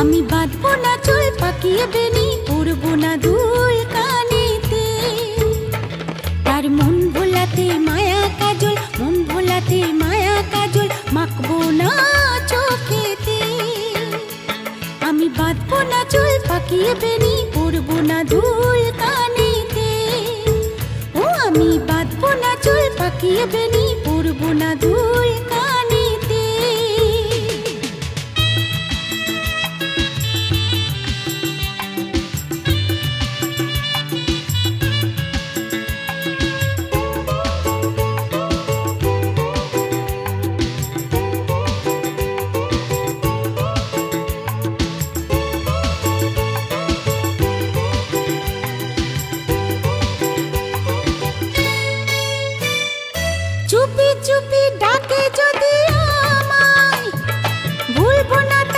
আমি বাঁধবো না চুল পাকিয়ে বেনি, পরবো না দুল কানেতে। তার মন ভোলাতে মায়া কাজল, মন ভোলাতে মায়া কাজল মাখবো না চোখেতে। আমি বাঁধবো না চুল পাকিয়ে বেনি, পরবো না দুল কানেতে। ও আমি বাঁধবো না চুল পাকিয়ে বেনি, পরবো না দুল কানেতে।